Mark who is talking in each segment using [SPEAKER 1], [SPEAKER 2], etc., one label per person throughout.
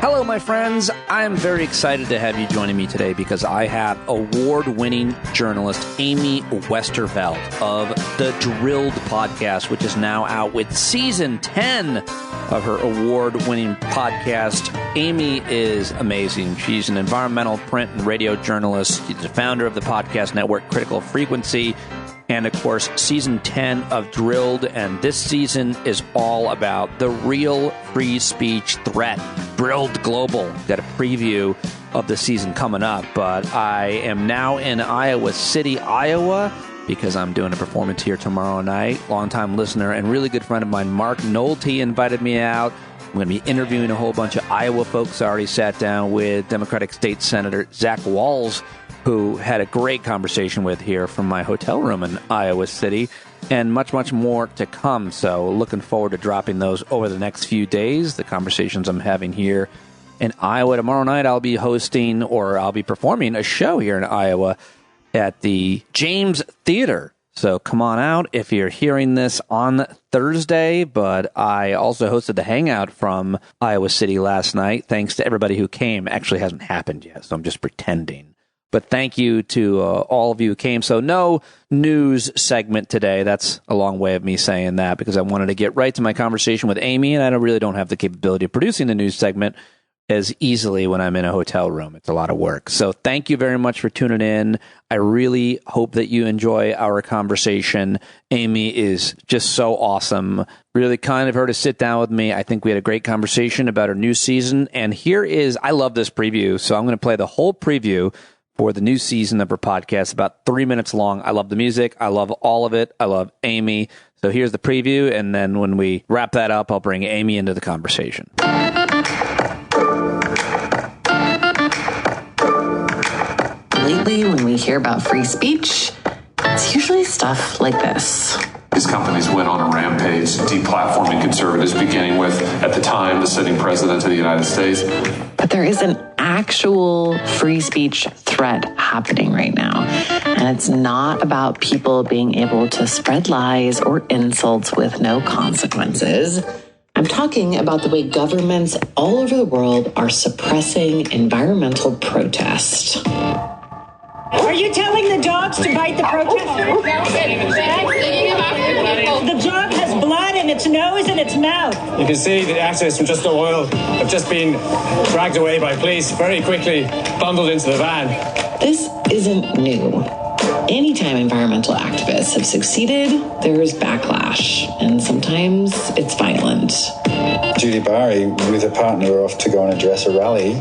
[SPEAKER 1] Hello, my friends. I'm very excited to have you joining me today because I have award-winning journalist Amy Westervelt of the Drilled podcast, which is now out with season 10 of her award-winning podcast. Amy is amazing. She's an environmental print and radio journalist. She's the founder of the podcast network Critical Frequency. And, of course, season 10 of Drilled, and this season is all about the real free speech threat. Drilled Global. Got a preview of the season coming up, but I am now in Iowa City, Iowa, because I'm doing a performance here tomorrow night. Longtime listener and really good friend of mine, Mark Nolte, invited me out. I'm going to be interviewing a whole bunch of Iowa folks. I already sat down with Democratic State Senator Zach Walz, who had a great conversation with here from my hotel room in Iowa City, and much, much more to come. So looking forward to dropping those over the next few days, the conversations I'm having here in Iowa. Tomorrow night I'll be hosting, or I'll be performing a show here in Iowa at the James Theater. So come on out if you're hearing this on Thursday. But I also hosted the Hangout from Iowa City last night. Thanks to everybody who came. Actually hasn't happened yet, so I'm just pretending. But thank you to all of you who came. So no news segment today. That's a long way of me saying that because I wanted to get right to my conversation with Amy, and I really don't have the capability of producing the news segment as easily when I'm in a hotel room. It's a lot of work. So thank you very much for tuning in. I really hope that you enjoy our conversation. Amy is just so awesome. Really kind of her to sit down with me. I think we had a great conversation about her new season. And here is, I love this preview, so I'm going to play the whole preview for the new season of her podcast, about 3 minutes long. I love the music. I love all of it. I love Amy. So here's the preview, and then when we wrap that up, I'll bring Amy into the conversation.
[SPEAKER 2] Lately, when we hear about free speech, it's usually stuff like this.
[SPEAKER 3] These companies went on a rampage, deplatforming conservatives, beginning with, at the time, the sitting president of the United States.
[SPEAKER 2] But there is an actual free speech threat happening right now. And it's not about people being able to spread lies or insults with no consequences. I'm talking about the way governments all over the world are suppressing environmental protest.
[SPEAKER 4] Are you telling the dogs to bite the protesters? The dog has blood in its nose and its mouth.
[SPEAKER 5] You can see the ashes from Just Oil have just been dragged away by police, very quickly bundled into the van.
[SPEAKER 2] This isn't new. Anytime environmental activists have succeeded, there is backlash, and sometimes it's violent.
[SPEAKER 6] Judy Barry, with a partner, were off to go and address a rally,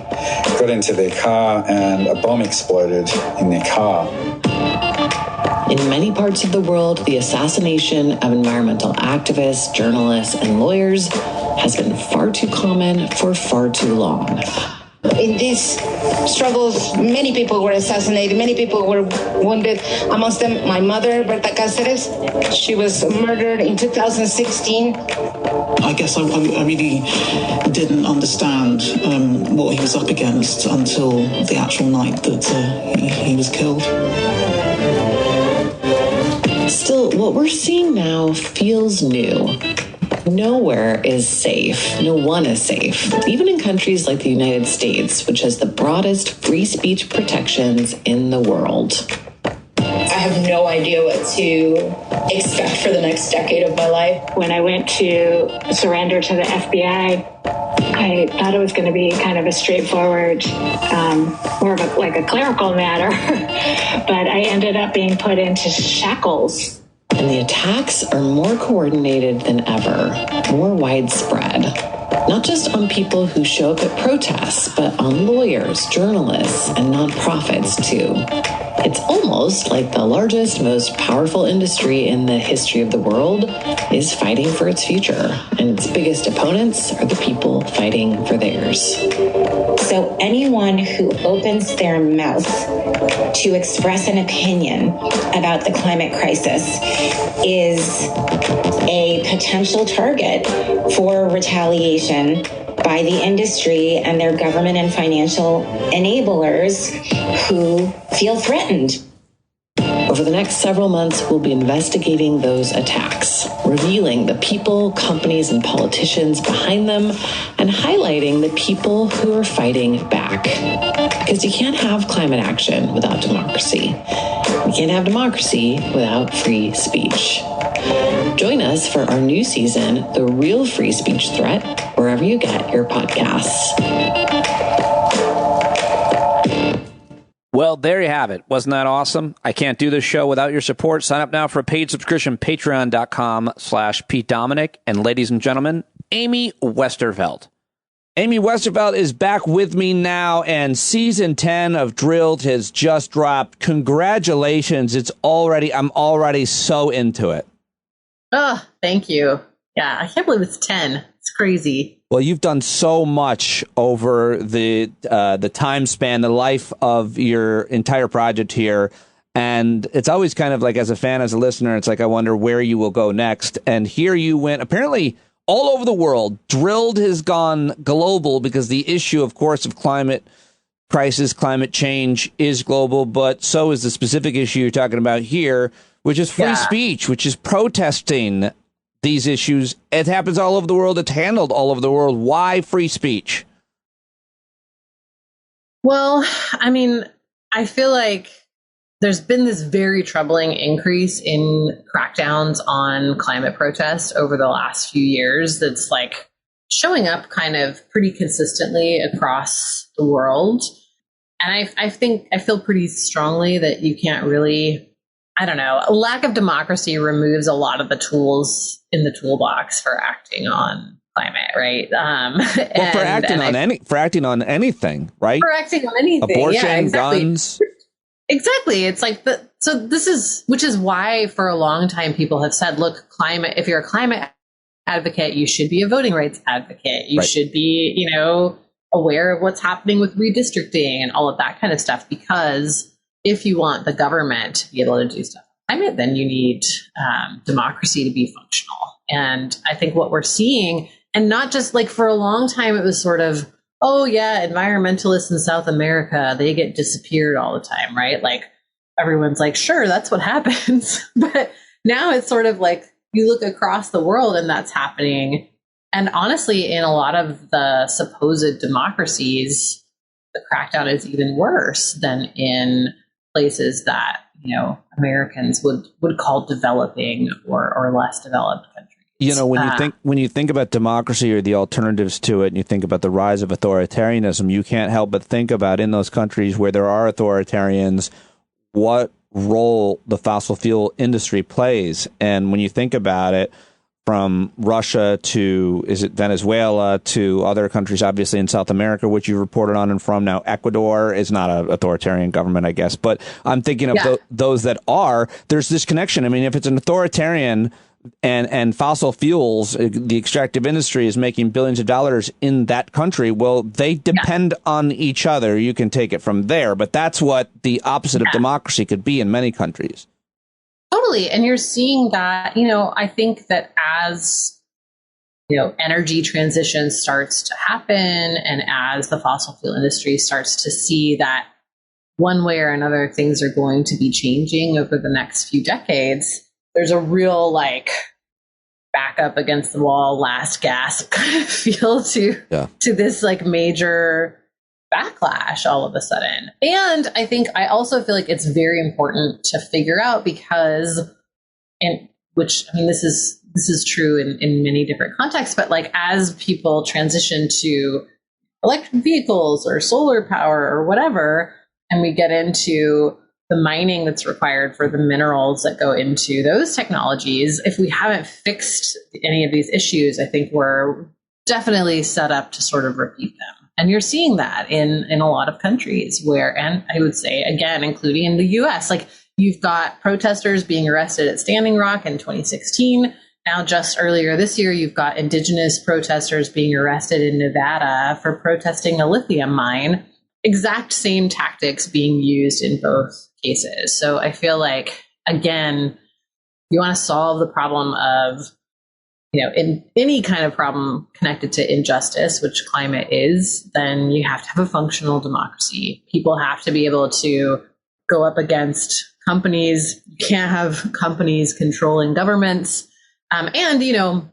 [SPEAKER 6] got into their car and a bomb exploded in their car.
[SPEAKER 2] In many parts of the world, the assassination of environmental activists, journalists, and lawyers has been far too common for far too long.
[SPEAKER 7] In these struggles, many people were assassinated, many people were wounded, amongst them my mother, Berta Cáceres. She was murdered in 2016.
[SPEAKER 8] I guess I really didn't understand what he was up against until the actual night that he was killed.
[SPEAKER 2] Still, what we're seeing now feels new. Nowhere is safe. No one is safe. Even in countries like the United States, which has the broadest free speech protections in the world.
[SPEAKER 9] I have no idea what to expect for the next decade of my life.
[SPEAKER 4] When I went to surrender to the FBI, I thought it was going to be kind of a straightforward, more of a clerical matter, but I ended up being put into shackles.
[SPEAKER 2] And the attacks are more coordinated than ever, more widespread. Not just on people who show up at protests, but on lawyers, journalists, and nonprofits too. It's almost like the largest, most powerful industry in the history of the world is fighting for its future, and its biggest opponents are the people fighting for theirs.
[SPEAKER 9] So anyone who opens their mouth to express an opinion about the climate crisis is a potential target for retaliation by the industry and their government and financial enablers who feel threatened.
[SPEAKER 2] Over the next several months, we'll be investigating those attacks, revealing the people, companies, and politicians behind them, and highlighting the people who are fighting back. Because you can't have climate action without democracy. You can't have democracy without free speech. Join us for our new season, The Real Free Speech Threat, wherever you get your podcasts.
[SPEAKER 1] Well, there you have it. Wasn't that awesome? I can't do this show without your support. Sign up now for a paid subscription, patreon.com/PeteDominic. And ladies and gentlemen, Amy Westervelt. Amy Westervelt is back with me now, and season 10 of Drilled has just dropped. Congratulations. I'm already so into it.
[SPEAKER 10] Oh, thank you. Yeah, I can't believe it's 10. It's crazy.
[SPEAKER 1] Well, you've done so much over the time span, the life of your entire project here. And it's always kind of like, as a fan, as a listener, it's like, I wonder where you will go next. And here you went, apparently all over the world. Drilled has gone global because the issue, of course, of climate crisis, climate change is global, but so is the specific issue you're talking about here, which is free speech, which is protesting these issues. It happens all over the world. It's handled all over the world. Why free speech?
[SPEAKER 10] Well, I mean, I feel like there's been this very troubling increase in crackdowns on climate protest over the last few years that's like showing up kind of pretty consistently across the world. And I feel pretty strongly that you can't really, I don't know, a lack of democracy removes a lot of the tools in the toolbox for acting on climate, right?
[SPEAKER 1] For acting on anything, right?
[SPEAKER 10] For acting on anything,
[SPEAKER 1] abortion,
[SPEAKER 10] yeah, exactly.
[SPEAKER 1] guns.
[SPEAKER 10] Exactly. It's like which is why for a long time people have said, look, if you're a climate advocate, you should be a voting rights advocate. You should be, aware of what's happening with redistricting and all of that kind of stuff, because if you want the government to be able to do stuff on climate, then you need democracy to be functional. And I think what we're seeing, and not just like for a long time, it was sort of, oh yeah, environmentalists in South America, they get disappeared all the time, right? Like everyone's like, sure, that's what happens. But now it's sort of like you look across the world and that's happening. And honestly, in a lot of the supposed democracies, the crackdown is even worse than in places that, Americans would call developing or less developed countries.
[SPEAKER 1] When you think about democracy or the alternatives to it, and you think about the rise of authoritarianism, you can't help but think about, in those countries where there are authoritarians, what role the fossil fuel industry plays. And when you think about it, from Russia to, is it Venezuela, to other countries, obviously in South America, which you reported on, and from now Ecuador is not an authoritarian government, I guess. But I'm thinking of those that are, there's this connection. I mean, if it's an authoritarian and fossil fuels, the extractive industry is making billions of dollars in that country, well, they depend on each other. You can take it from there. But that's what the opposite of democracy could be in many countries.
[SPEAKER 10] Totally. And you're seeing that, I think that as, energy transition starts to happen, and as the fossil fuel industry starts to see that one way or another things are going to be changing over the next few decades, there's a real back up against the wall, last gasp kind of feel to this major backlash all of a sudden. And I also feel like it's very important to figure out because, this is true in many different contexts, but as people transition to electric vehicles or solar power or whatever, and we get into the mining that's required for the minerals that go into those technologies, if we haven't fixed any of these issues, I think we're definitely set up to sort of repeat them. And you're seeing that in a lot of countries and I would say, again, including in the US, you've got protesters being arrested at Standing Rock in 2016. Now, just earlier this year, you've got indigenous protesters being arrested in Nevada for protesting a lithium mine. Exact same tactics being used in both cases. So I feel like, again, you want to solve the problem of, in any kind of problem connected to injustice, which climate is, then you have to have a functional democracy. People have to be able to go up against companies, you can't have companies controlling governments. And, you know,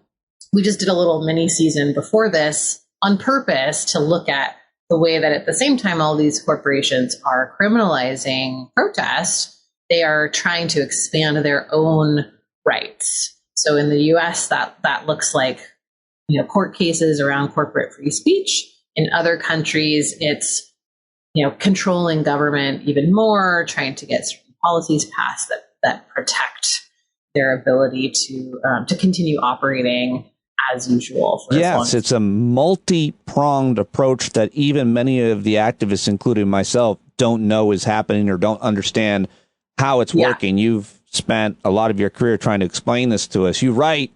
[SPEAKER 10] we just did a little mini season before this on purpose to look at the way that at the same time all these corporations are criminalizing protest, they are trying to expand their own rights. So in the US, that looks like, you know, court cases around corporate free speech. In other countries, it's, you know, controlling government even more, trying to get certain policies passed that protect their ability to continue operating as usual.
[SPEAKER 1] Yes, it's a multi-pronged approach that even many of the activists, including myself, don't know is happening or don't understand how it's working. You've spent a lot of your career trying to explain this to us. You write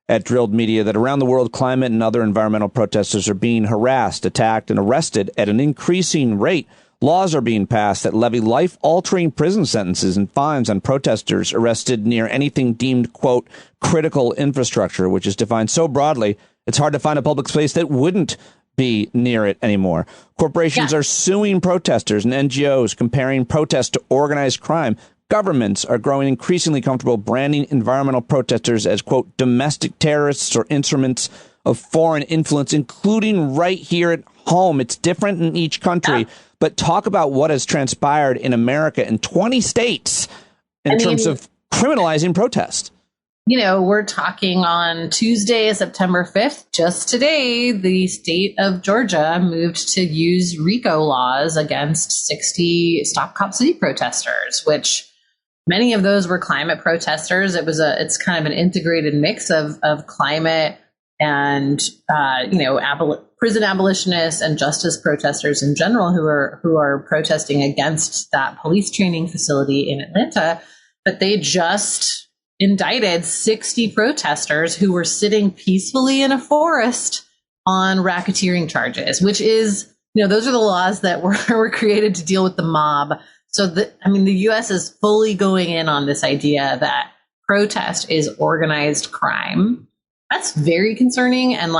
[SPEAKER 1] at Drilled Media that around the world, climate and other environmental protesters are being harassed, attacked, and arrested at an increasing rate. Laws are being passed that levy life-altering prison sentences and fines on protesters arrested near anything deemed, quote, critical infrastructure, which is defined so broadly, it's hard to find a public space that wouldn't be near it anymore. Corporations are suing protesters and NGOs, comparing protests to organized crime. Governments are growing increasingly comfortable branding environmental protesters as, quote, domestic terrorists or instruments of foreign influence, including right here at home. It's different in each country. But talk about what has transpired in America in 20 states in terms of criminalizing protest.
[SPEAKER 10] You know, we're talking on Tuesday, September 5th. Just today, the state of Georgia moved to use RICO laws against 60 Stop Cop City protesters, which many of those were climate protesters. It's kind of an integrated mix of climate and, prison abolitionists and justice protesters in general who are protesting against that police training facility in Atlanta. But they just indicted 60 protesters who were sitting peacefully in a forest on racketeering charges, which is, those are the laws that were created to deal with the mob. So the U.S. is fully going in on this idea that protest is organized crime. That's very concerning. And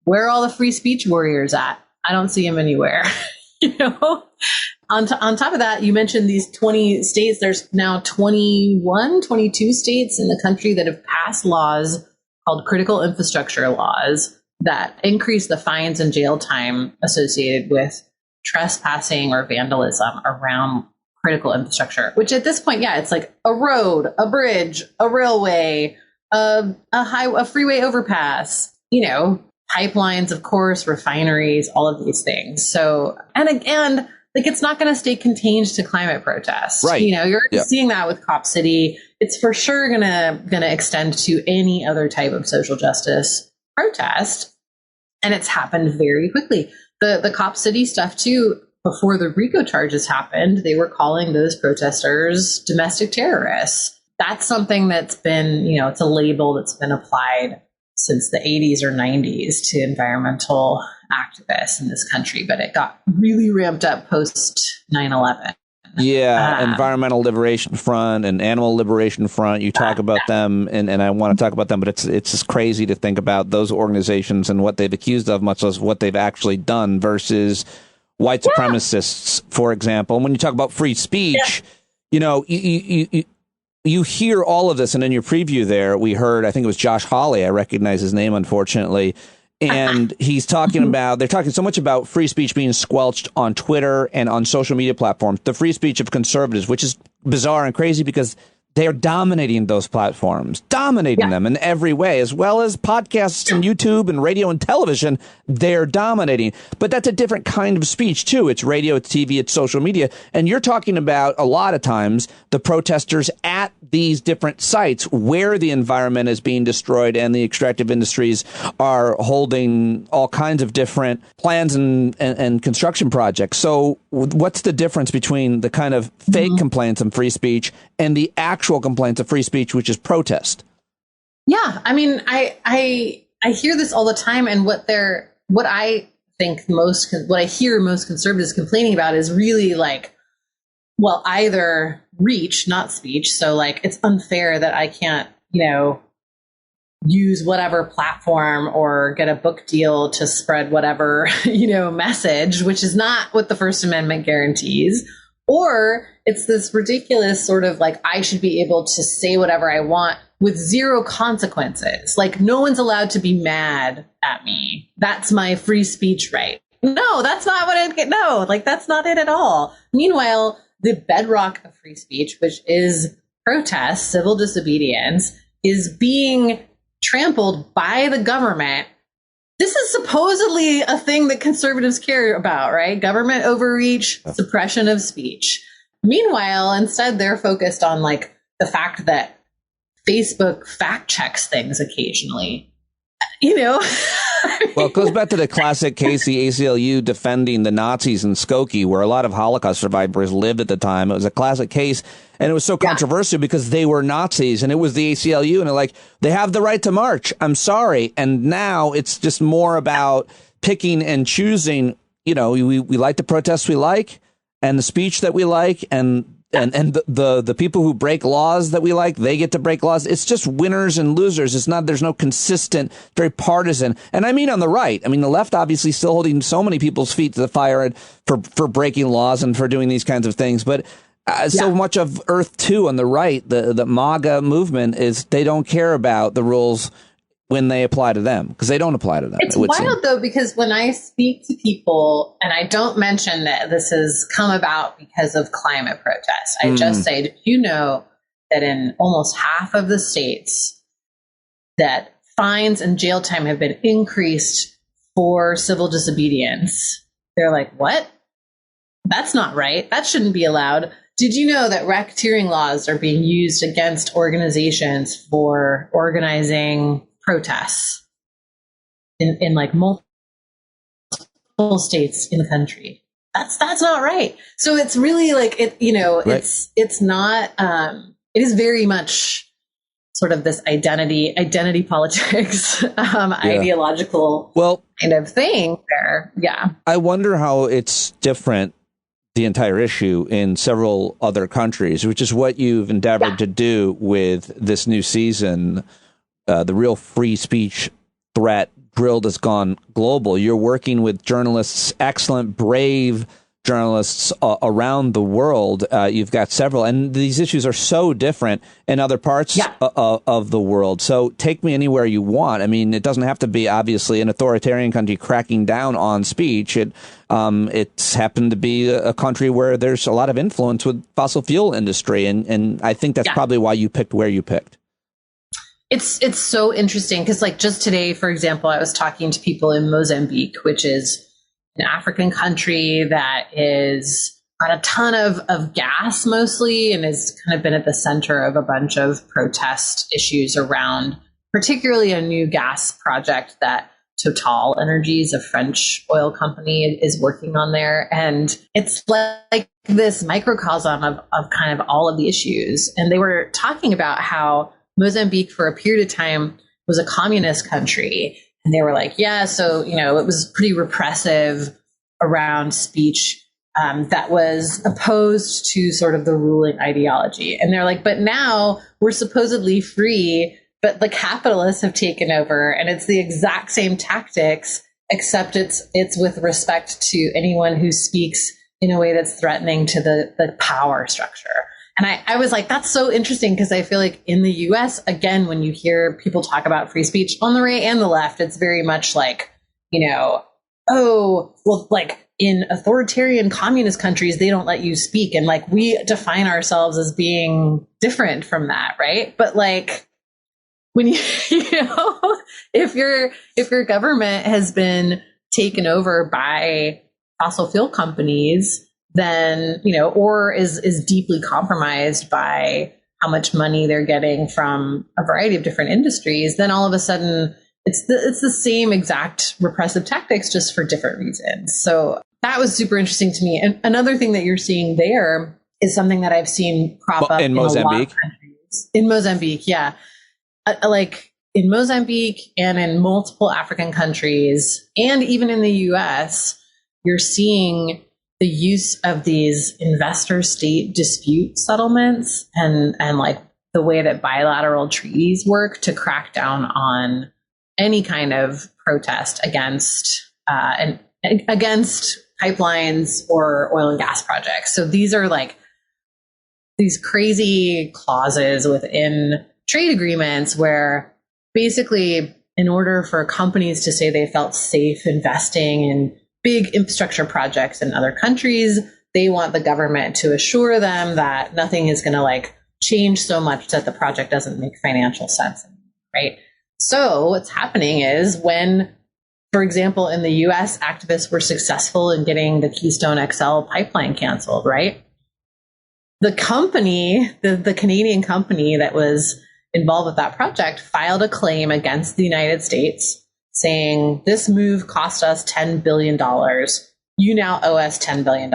[SPEAKER 10] where are all the free speech warriors at? I don't see them anywhere. On top of that, you mentioned these 20 states. There's now 22 states in the country that have passed laws called critical infrastructure laws that increase the fines and jail time associated with trespassing or vandalism around critical infrastructure, which at this point, it's like a road, a bridge, a railway, a freeway overpass, pipelines, of course, refineries, all of these things. So, and again, it's not going to stay contained to climate protests.
[SPEAKER 1] Right.
[SPEAKER 10] You're seeing that with Cop City. It's for sure going to extend to any other type of social justice protest. And it's happened very quickly. The Cop City stuff too, before the RICO charges happened, they were calling those protesters domestic terrorists. That's something that's been, it's a label that's been applied since the 80s or 90s to environmental activists in this country, but it got really ramped up post 9/11.
[SPEAKER 1] Yeah, Environmental Liberation Front and Animal Liberation Front. You talk about them, and I want to talk about them, but it's just crazy to think about those organizations and what they've accused of, much less what they've actually done, versus white supremacists, for example. And when you talk about free speech, you hear all of this, and in your preview there, we heard, I think it was Josh Hawley, I recognize his name, unfortunately, and he's talking about, they're talking so much about free speech being squelched on Twitter and on social media platforms, the free speech of conservatives, which is bizarre and crazy because they are dominating those platforms, dominating them in every way, as well as podcasts and YouTube and radio and television. They're dominating. But that's a different kind of speech, too. It's radio, it's TV, it's social media. And you're talking about, a lot of times, the protesters at these different sites where the environment is being destroyed and the extractive industries are holding all kinds of different plans and construction projects. So what's the difference between the kind of fake complaints of free speech and the actual complaints of free speech, which is protest?
[SPEAKER 10] Yeah, I hear this all the time, and what I hear most conservatives complaining about is really either reach, not speech. So it's unfair that I can't, use whatever platform or get a book deal to spread whatever, message, which is not what the First Amendment guarantees. Or it's this ridiculous sort of like, I should be able to say whatever I want with zero consequences. Like, no one's allowed to be mad at me. That's my free speech right. No, that's not what it, no, like, that's not it at all. Meanwhile, the bedrock of free speech, which is protest, civil disobedience, is being trampled by the government. This is supposedly a thing that conservatives care about, right? Government overreach, suppression of speech. Meanwhile, instead, they're focused on like the fact that Facebook fact checks things occasionally. You know?
[SPEAKER 1] Well, it goes back to the classic case, the ACLU defending the Nazis in Skokie, where a lot of Holocaust survivors lived at the time. It was a classic case, and it was so controversial because they were Nazis, and it was the ACLU, and they're like, they have the right to march. I'm sorry. And now it's just more about picking and choosing. You know, we like the protests we like, and the speech that we like, and the people who break laws that we like, they get to break laws. It's just winners and losers. It's not, there's no consistent, very partisan. And I mean, on the right, I mean, the left obviously still holding so many people's feet to the fire for breaking laws and for doing these kinds of things. But so much of Earth 2 on the right, the MAGA movement, is they don't care about the rules when they apply to them, because they don't apply to them.
[SPEAKER 10] It's wild, though, because when I speak to people, and I don't mention that this has come about because of climate protests, I just say, did you know that in almost half of the states that fines and jail time have been increased for civil disobedience? They're like, what? That's not right. That shouldn't be allowed. Did you know that racketeering laws are being used against organizations for organizing protests in like multiple states in the country? That's not right. So it's really like, it, you know, right. It's not, it is very much sort of this identity politics, ideological kind of thing there. Yeah.
[SPEAKER 1] I wonder how it's different, the entire issue, in several other countries, which is what you've endeavored to do with this new season. The real free speech threat drilled has gone global. You're working with journalists, excellent, brave journalists around the world. You've got several, and these issues are so different in other parts of the world. So take me anywhere you want. I mean, it doesn't have to be obviously an authoritarian country cracking down on speech. It's happened to be a country where there's a lot of influence with fossil fuel industry, and I think that's probably why you picked where you picked.
[SPEAKER 10] It's so interesting because, like, just today, for example, I was talking to people in Mozambique, which is an African country that is got a ton of gas mostly, and has kind of been at the center of a bunch of protest issues around particularly a new gas project that Total Energies, a French oil company, is working on there. And it's like this microcosm of kind of all of the issues. And they were talking about how Mozambique for a period of time was a communist country. And they were like, yeah, so, you know, it was pretty repressive around speech that was opposed to sort of the ruling ideology. And they're like, but now we're supposedly free, but the capitalists have taken over, and it's the exact same tactics, except it's with respect to anyone who speaks in a way that's threatening to the power structure. And I was like, that's so interesting, because I feel like in the US, again, when you hear people talk about free speech on the right and the left, it's very much like, you know, oh, well, like in authoritarian communist countries, they don't let you speak. And like, we define ourselves as being different from that, right? But like, when you know, if your government has been taken over by fossil fuel companies, then, you know, or is deeply compromised by how much money they're getting from a variety of different industries, then all of a sudden it's the same exact repressive tactics, just for different reasons. So that was super interesting to me. And another thing that you're seeing there is something that I've seen crop up in Mozambique. A lot of countries. In Mozambique, yeah. Like in Mozambique and in multiple African countries, and even in the US, you're seeing the use of these investor-state dispute settlements and like the way that bilateral treaties work to crack down on any kind of protest against pipelines or oil and gas projects. So these are like these crazy clauses within trade agreements where basically in order for companies to say they felt safe investing in big infrastructure projects in other countries, they want the government to assure them that nothing is going to like change so much that the project doesn't make financial sense, right? So what's happening is when, for example, in the US, activists were successful in getting the Keystone XL pipeline canceled, right? The company, the Canadian company that was involved with that project filed a claim against the United States saying, this move cost us $10 billion. You now owe us $10 billion.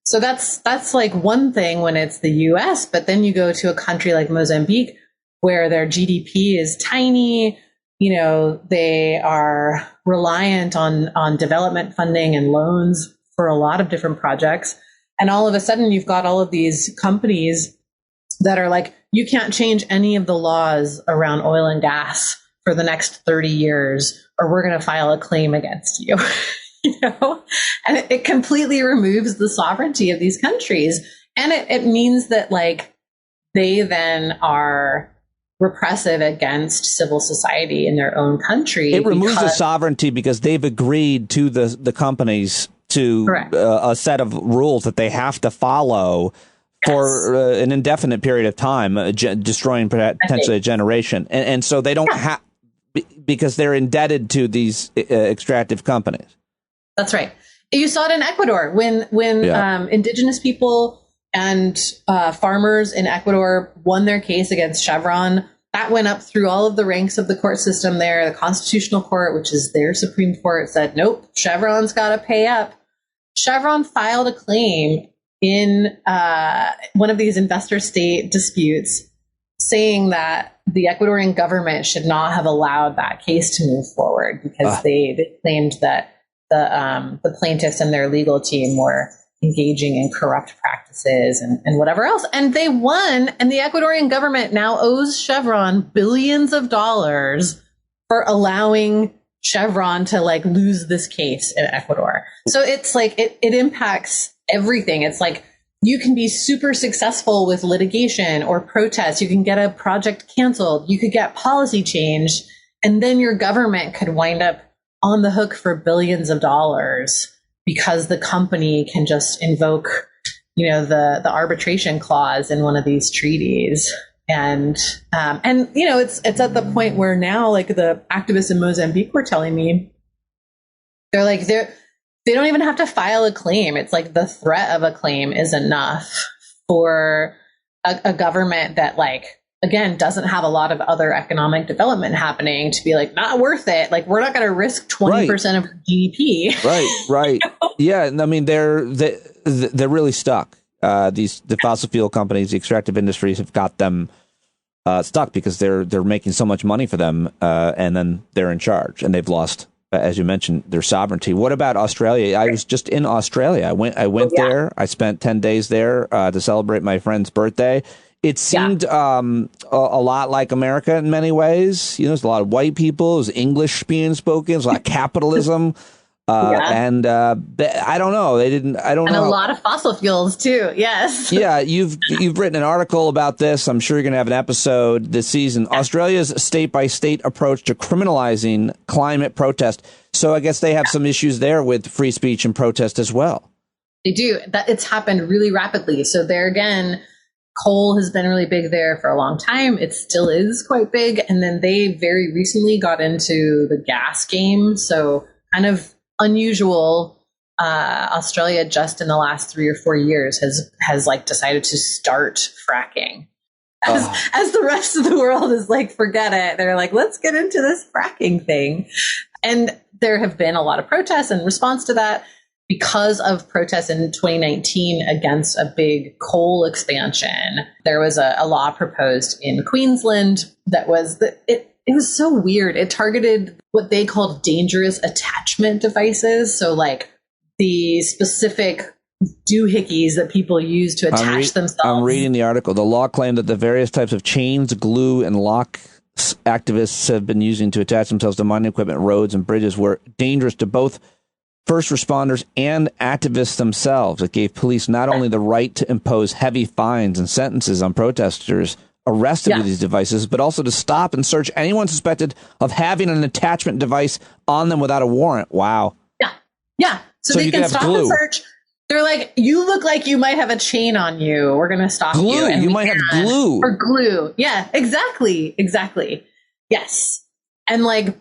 [SPEAKER 10] So that's like one thing when it's the US, but then you go to a country like Mozambique where their GDP is tiny, you know, they are reliant on development funding and loans for a lot of different projects. And all of a sudden you've got all of these companies that are like, you can't change any of the laws around oil and gas for the next 30 years, or we're going to file a claim against you. You know, and it completely removes the sovereignty of these countries. And it means that like they then are repressive against civil society in their own country.
[SPEAKER 1] It removes the sovereignty because they've agreed to the companies to a set of rules that they have to follow for an indefinite period of time, destroying potentially a generation. And so they don't have, because they're indebted to these extractive companies.
[SPEAKER 10] That's right. You saw it in Ecuador when indigenous people and farmers in Ecuador won their case against Chevron. That went up through all of the ranks of the court system there. The Constitutional Court, which is their Supreme Court, said, nope, Chevron's got to pay up. Chevron filed a claim in one of these investor state disputes saying that the Ecuadorian government should not have allowed that case to move forward because they claimed that the plaintiffs and their legal team were engaging in corrupt practices and whatever else. And they won. And the Ecuadorian government now owes Chevron billions of dollars for allowing Chevron to like lose this case in Ecuador. So it's like it impacts everything. It's like you can be super successful with litigation or protests. You can get a project canceled. You could get policy changed. And then your government could wind up on the hook for billions of dollars because the company can just invoke, you know, the arbitration clause in one of these treaties. And you know, it's at the point where now, like the activists in Mozambique were telling me, they're like, they don't even have to file a claim. It's like the threat of a claim is enough for a government that, like, again, doesn't have a lot of other economic development happening to be like, not worth it. Like, we're not going to risk 20% of GDP.
[SPEAKER 1] Right. Yeah. I mean, they're really stuck. The fossil fuel companies, the extractive industries have got them stuck because they're making so much money for them. And then they're in charge and they've lost, as you mentioned, their sovereignty. What about Australia? I was just in Australia. I went there. I spent 10 days there to celebrate my friend's birthday. It seemed a lot like America in many ways. You know, there's a lot of white people. There's English being spoken. There's a lot of capitalism. And I don't know. They didn't. I don't know.
[SPEAKER 10] And a lot of fossil fuels too. Yes.
[SPEAKER 1] Yeah, you've written an article about this. I'm sure you're going to have an episode this season. Australia's state-by-state approach to criminalizing climate protest. So I guess they have some issues there with free speech and protest as well.
[SPEAKER 10] They do. It's happened really rapidly. So there again, coal has been really big there for a long time. It still is quite big. And then they very recently got into the gas game. So kind of unusual. Australia just in the last 3 or 4 years has like decided to start fracking as the rest of the world is like, forget it. They're like, let's get into this fracking thing. And there have been a lot of protests in response to that because of protests in 2019 against a big coal expansion. There was a law proposed in Queensland that was it was so weird. It targeted what they called dangerous attachment devices. So like the specific doohickeys that people use to attach themselves.
[SPEAKER 1] I'm reading the article. The law claimed that the various types of chains, glue, and locks activists have been using to attach themselves to mining equipment, roads, and bridges were dangerous to both first responders and activists themselves. It gave police not only the right to impose heavy fines and sentences on protesters arrested with these devices, but also to stop and search anyone suspected of having an attachment device on them without a warrant. Wow.
[SPEAKER 10] Yeah. So they can stop and search. They're like, you look like you might have a chain on you. We're going to stop you.
[SPEAKER 1] And you might have glue.
[SPEAKER 10] Or glue. Yeah, exactly. Yes. And like,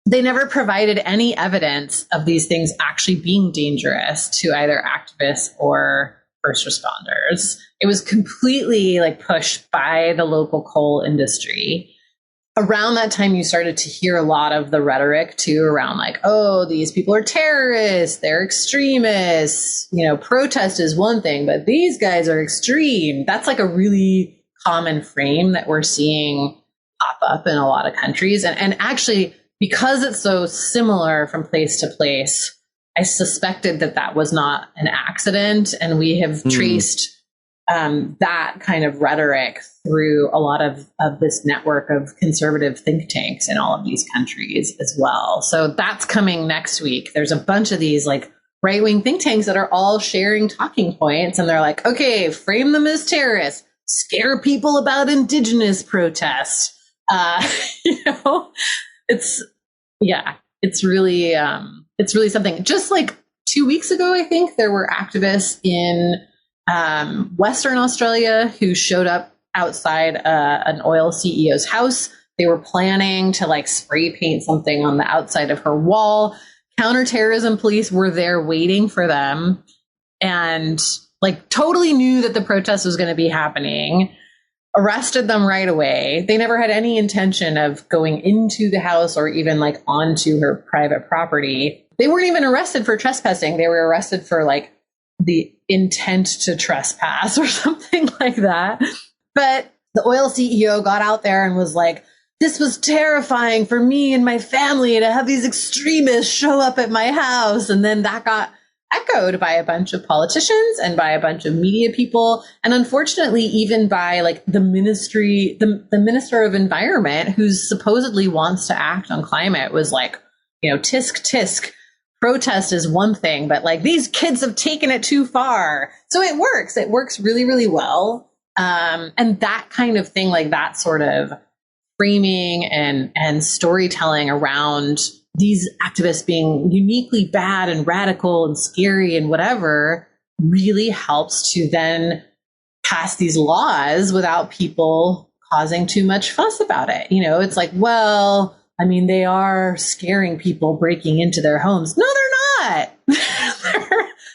[SPEAKER 10] they never provided any evidence of these things actually being dangerous to either activists or first responders. It was completely like pushed by the local coal industry. Around that time, you started to hear a lot of the rhetoric too around like, oh, these people are terrorists, they're extremists, protest is one thing, but these guys are extreme. That's like a really common frame that we're seeing pop up in a lot of countries. And actually, because it's so similar from place to place, I suspected that was not an accident. And we have traced that kind of rhetoric through a lot of this network of conservative think tanks in all of these countries as well. So that's coming next week. There's a bunch of these like right-wing think tanks that are all sharing talking points. And they're like, okay, frame them as terrorists, scare people about indigenous protests. It's really something. Just like 2 weeks ago, I think there were activists in Western Australia who showed up outside an oil CEO's house. They were planning to like spray paint something on the outside of her wall. Counterterrorism police were there waiting for them and like totally knew that the protest was going to be happening. Arrested them right away. They never had any intention of going into the house or even like onto her private property. They weren't even arrested for trespassing. They were arrested for like the intent to trespass or something like that. But the oil CEO got out there and was like, this was terrifying for me and my family to have these extremists show up at my house. And then that got echoed by a bunch of politicians and by a bunch of media people. And unfortunately, even by like the ministry, the Minister of Environment, who supposedly wants to act on climate, was like, tisk, tisk. Protest is one thing, but like these kids have taken it too far. So it works. It works really, really well. And that kind of thing, like that sort of framing and storytelling around these activists being uniquely bad and radical and scary and whatever really helps to then pass these laws without people causing too much fuss about it. It's like, well, I mean, they are scaring people breaking into their homes. No, they're not.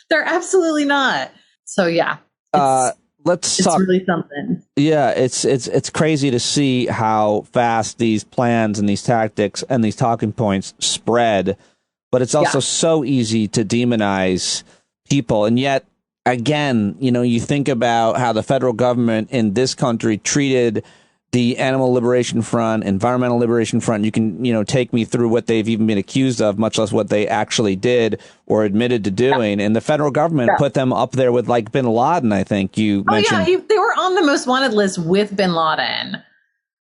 [SPEAKER 10] They're absolutely not. So yeah, it's really something.
[SPEAKER 1] Yeah, it's crazy to see how fast these plans and these tactics and these talking points spread, but it's also so easy to demonize people. And yet, again, you think about how the federal government in this country treated the Animal Liberation Front, Environmental Liberation Front. You can, take me through what they've even been accused of, much less what they actually did or admitted to doing. And the federal government put them up there with like bin Laden, I think you mentioned.
[SPEAKER 10] Yeah, they were on the most wanted list with bin Laden.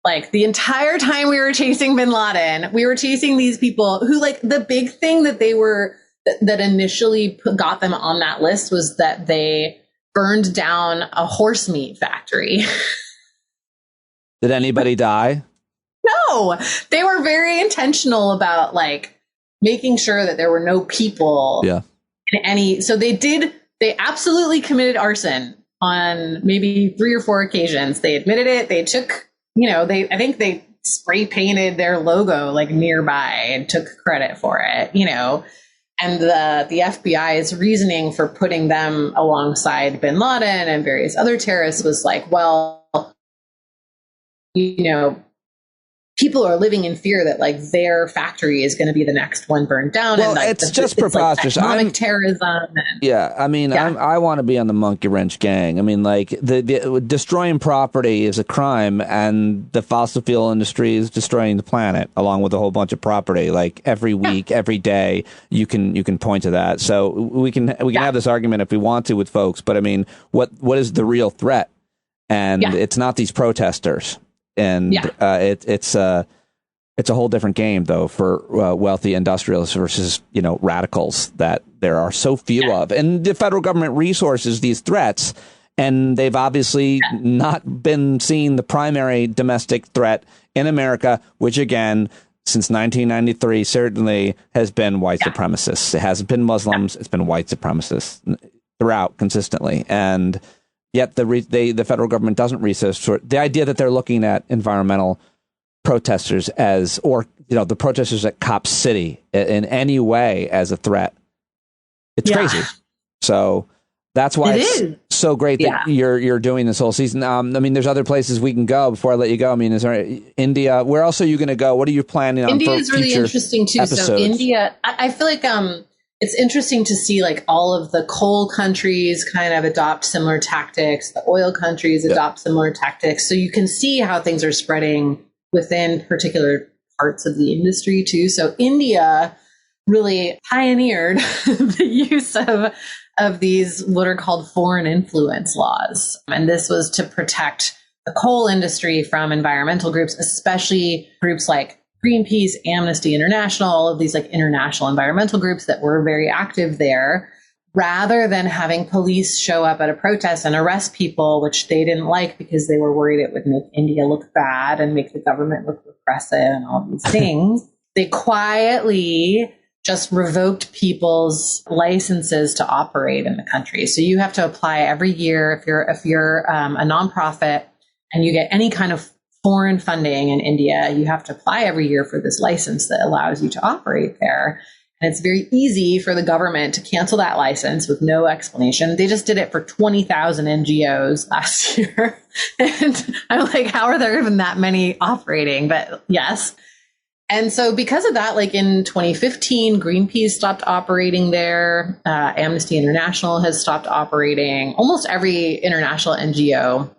[SPEAKER 10] Like the entire time we were chasing bin Laden, we were chasing these people who like the big thing that they were that initially got them on that list was that they burned down a horse meat factory.
[SPEAKER 1] Did anybody die?
[SPEAKER 10] No, they were very intentional about like making sure that there were no people in any. So they absolutely committed arson on maybe 3 or 4 occasions. They admitted it. They took, I think they spray painted their logo like nearby and took credit for it, and the FBI's reasoning for putting them alongside bin Laden and various other terrorists was like, well, people are living in fear that like their factory is going to be the next one burned down.
[SPEAKER 1] Well,
[SPEAKER 10] and like,
[SPEAKER 1] it's just preposterous.
[SPEAKER 10] Like economic terrorism.
[SPEAKER 1] I want to be on the monkey wrench gang. I mean, like the destroying property is a crime, and the fossil fuel industry is destroying the planet along with a whole bunch of property. Like every week, every day, you can point to that. So we can have this argument if we want to with folks. But I mean, what is the real threat? And it's not these protesters. And it's It's a whole different game, though, for wealthy industrialists versus, radicals that there are so few of. And the federal government resources these threats, and they've obviously not been seeing the primary domestic threat in America, which, again, since 1993, certainly has been white supremacists. It hasn't been Muslims. It's been white supremacists throughout consistently. And yet the federal government doesn't research the idea that they're looking at environmental protesters the protesters at Cop City in any way as a threat. It's crazy. So that's why it's so great that you're doing this whole season. There's other places we can go before I let you go. Is there India? Where else are you going to go? What are you planning on?
[SPEAKER 10] India is really interesting too.
[SPEAKER 1] Episodes?
[SPEAKER 10] So India, I feel like it's interesting to see like all of the coal countries kind of adopt similar tactics. The oil countries adopt similar tactics. So you can see how things are spreading within particular parts of the industry too. So India really pioneered the use of these what are called foreign influence laws. And this was to protect the coal industry from environmental groups, especially groups like Greenpeace, Amnesty International, all of these like international environmental groups that were very active there. Rather than having police show up at a protest and arrest people, which they didn't like because they were worried it would make India look bad and make the government look repressive and all these things, they quietly just revoked people's licenses to operate in the country. So you have to apply every year if you're a nonprofit and you get any kind of foreign funding in India, you have to apply every year for this license that allows you to operate there. And it's very easy for the government to cancel that license with no explanation. They just did it for 20,000 NGOs last year. And I'm like, how are there even that many operating? But yes. And so because of that, like in 2015, Greenpeace stopped operating there. Amnesty International has stopped operating. Almost every international NGO.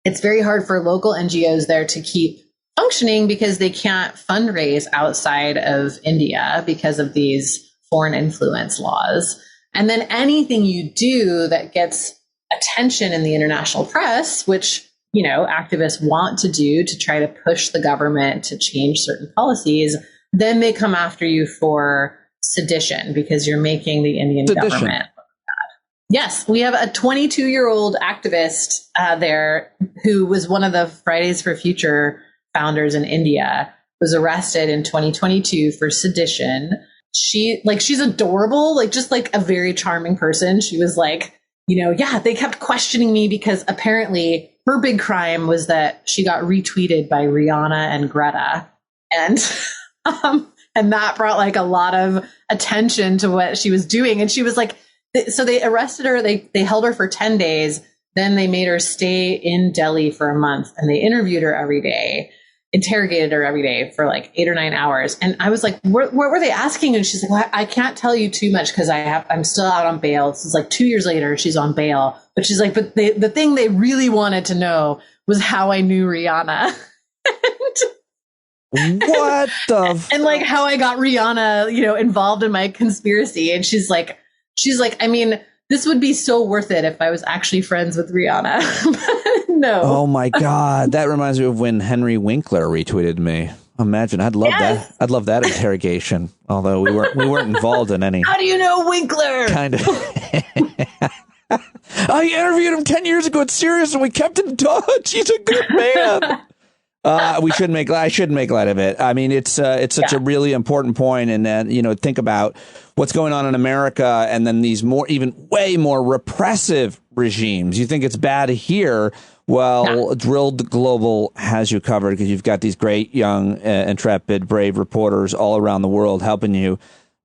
[SPEAKER 10] It's very hard for local NGOs there to keep functioning because they can't fundraise outside of India because of these foreign influence laws. And then anything you do that gets attention in the international press, which, activists want to do to try to push the government to change certain policies, then they come after you for sedition because you're making the Indian government look bad. Yes, we have a 22-year-old activist there who was one of the Fridays for Future founders in India, was arrested in 2022 for sedition. She's adorable, just a very charming person. She was like, they kept questioning me because apparently her big crime was that she got retweeted by Rihanna and Greta. And that brought a lot of attention to what she was doing. And she was like, so they arrested her. They held her for 10 days. Then they made her stay in Delhi for a month and they interviewed her every day. Interrogated her every day for 8 or 9 hours. And I was like, what were they asking? And she's like, well, I can't tell you too much because I'm still out on bail. This is 2 years later, she's on bail. But she's like, but the thing they really wanted to know was how I knew Rihanna.
[SPEAKER 1] What the?
[SPEAKER 10] And how I got Rihanna, involved in my conspiracy. And she's like, this would be so worth it if I was actually friends with Rihanna. No.
[SPEAKER 1] Oh my God. That reminds me of when Henry Winkler retweeted me. Imagine. I'd love that. I'd love that interrogation. Although we weren't involved in any.
[SPEAKER 10] How do you know Winkler?
[SPEAKER 1] Kind of. I interviewed him 10 years ago at Sirius and we kept in touch. He's a good man. I shouldn't make light of it. It's such a really important point. And then, think about what's going on in America and then these way more repressive regimes. You think it's bad here. Well, Drilled Global has you covered because you've got these great, young, intrepid, brave reporters all around the world helping you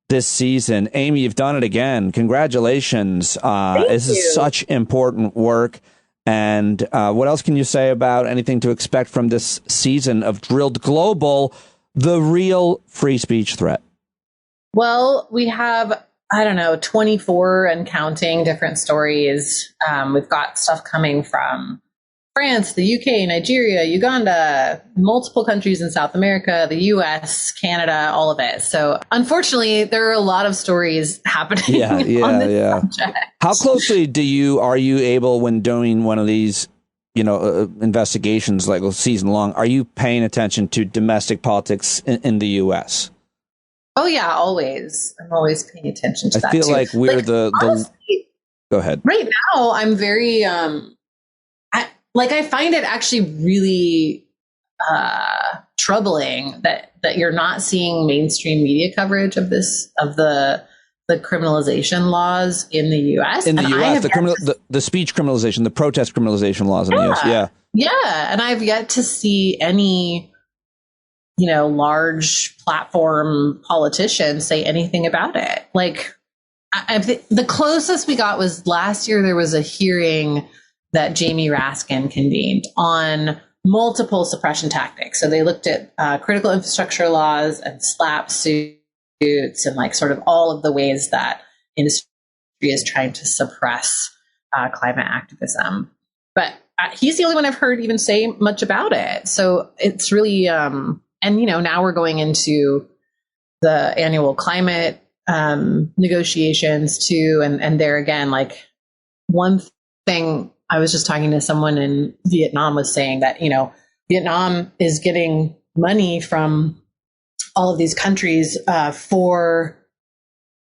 [SPEAKER 1] this season. Amy, you've done it again. Congratulations. This is such important work. And what else can you say about anything to expect from this season of Drilled Global, the real free speech threat?
[SPEAKER 10] Well, we have, 24 and counting different stories. We've got stuff coming from France, the UK, Nigeria, Uganda, multiple countries in South America, the US, Canada, all of it. So unfortunately, there are a lot of stories happening on this subject.
[SPEAKER 1] How closely are you able, when doing one of these investigations like a season long, are you paying attention to domestic politics in the U.S.?
[SPEAKER 10] Oh yeah, always. I'm always paying attention to that.
[SPEAKER 1] I feel
[SPEAKER 10] too.
[SPEAKER 1] like we're honestly, Go ahead.
[SPEAKER 10] Right now, I'm very I find it actually really troubling that you're not seeing mainstream media coverage of the criminalization laws in the U.S.
[SPEAKER 1] In the U.S., the speech criminalization, the protest criminalization laws in the U.S. Yeah.
[SPEAKER 10] Yeah. And I've yet to see any, large platform politician say anything about it. Like, the closest we got was last year. There was a hearing that Jamie Raskin convened on multiple suppression tactics. So they looked at critical infrastructure laws and SLAPP suits and like sort of all of the ways that industry is trying to suppress climate activism. But he's the only one I've heard even say much about it. So it's really, now we're going into the annual climate negotiations too. And there again, like one thing I was just talking to someone in Vietnam was saying that, Vietnam is getting money from all of these countries for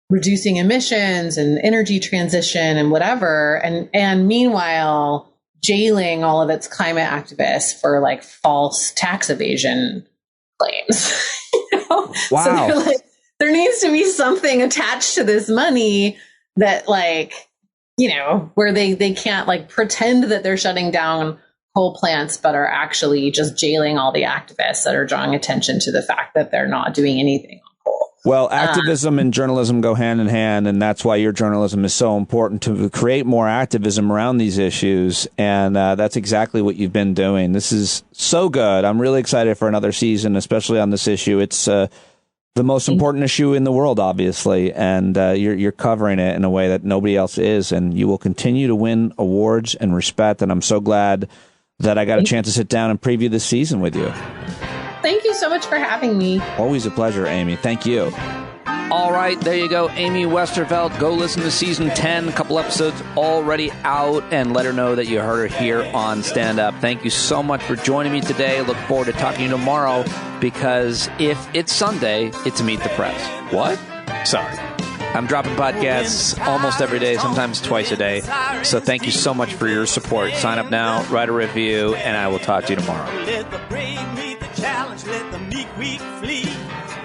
[SPEAKER 10] reducing emissions and energy transition and whatever. And meanwhile, jailing all of its climate activists for like false tax evasion claims.
[SPEAKER 1] Wow.
[SPEAKER 10] So they're like, there needs to be something attached to this money that where they can't pretend that they're shutting down coal plants, but are actually just jailing all the activists that are drawing attention to the fact that they're not doing anything on coal.
[SPEAKER 1] Well, activism and journalism go hand in hand, and that's why your journalism is so important to create more activism around these issues. And that's exactly what you've been doing. This is so good. I'm really excited for another season, especially on this issue. It's the most important issue in the world, obviously, and you're covering it in a way that nobody else is, and you will continue to win awards and respect, and I'm so glad that I got a chance to sit down and preview this season with you.
[SPEAKER 10] Thank you so much for having me.
[SPEAKER 1] Always a pleasure, Amy. Thank you. All right, there you go, Amy Westervelt. Go listen to season 10, a couple episodes already out, and let her know that you heard her here on Stand Up. Thank you so much for joining me today. Look forward to talking to you tomorrow, because if it's Sunday, it's Meet the Press. What? Sorry. I'm dropping podcasts almost every day, sometimes twice a day. So thank you so much for your support. Sign up now, write a review, and I will talk to you tomorrow.
[SPEAKER 11] Let the brave meet the challenge, let the meek flee.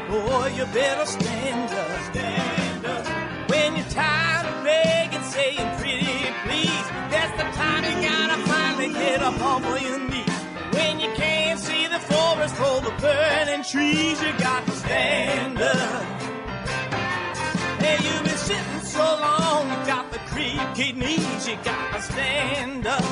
[SPEAKER 11] Boy, you better stand up. When you're tired of begging, saying pretty please, that's the time you gotta finally get up off of your knees. When you can't see the forest for the burning trees, you got to stand up. Hey, you've been sitting so long, you got the creaky knees, you got to stand up.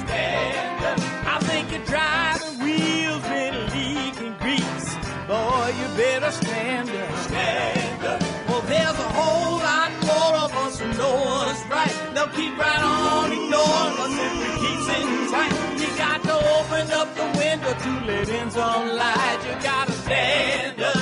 [SPEAKER 11] Stand up. I think you're driving wheels with leaking grease. Boy, you better stand up. Stand up. Well, there's a whole lot more of us who know what's right. They'll keep right on ignoring us if we keep sitting tight. You got to open up the window to let in some light. You got to stand up.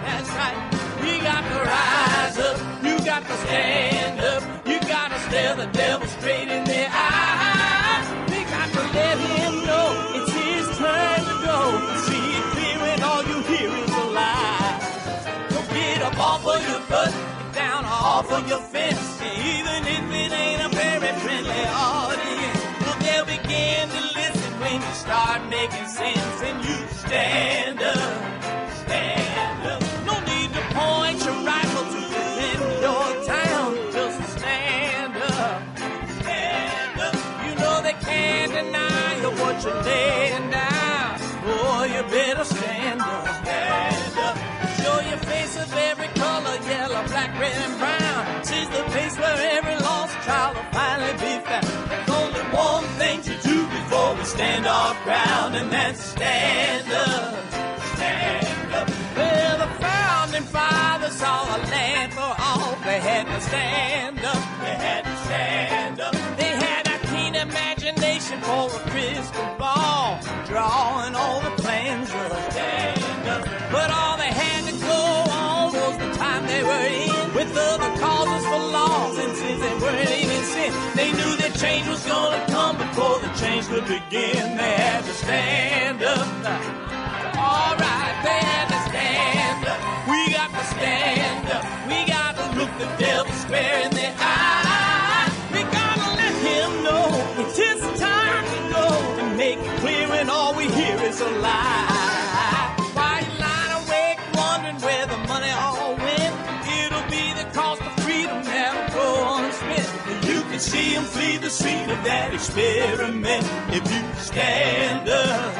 [SPEAKER 11] That's right. We got to rise up. You got to stand up. You got to stare the devil straight in the eye. We got to let him know it's his turn to go. See it clear when all you hear is a lie. So get up off of your butt, get down off of your fence. Even if it ain't a very friendly audience, well, they'll begin to listen when you start making sense. And you stand up. Stand up. No need to point your rifle to defend your town. Just stand up. Stand up. You know they can't deny you what you're laying down. Boy, you better stand up. Stand up. Show your face of every color, yellow, black, red, and brown. She's the place where every lost child will finally be found. There's only one thing to do before we stand our ground, and that's stand up. Stand up. Well, the founding fathers saw a land for all. They had to stand up. They had to stand up. They had a keen imagination for a crystal ball, drawing all the plans of stand up. But all they had to go on was the time they were in, with other causes for laws, and since they weren't even sin, they knew that change was gonna come before the change to begin, they had to stand up. All right, they had to stand up. We got to stand up. We got to look the devil square in the eye. We gotta let him know it's his time to go and make it clear when all we hear is a lie. Why you lying awake wondering where the money all went? It'll be the cost of freedom that'll go unspent. You can see him flee the scene of that experiment if you stand up.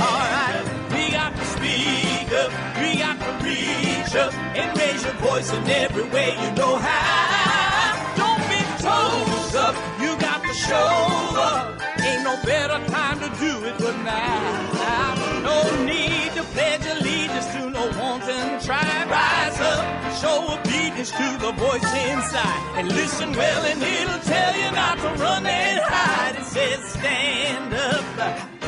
[SPEAKER 11] All right, we got to speak up. We got to reach up and raise your voice in every way you know how. Don't be toes up. You got to show up. Ain't no better time to do it but now. No need to pledge allegiance to no wanton tribe. Rise up, show obedience to the voice inside, and listen well, and it'll tell you not to run and hide. It says stand up.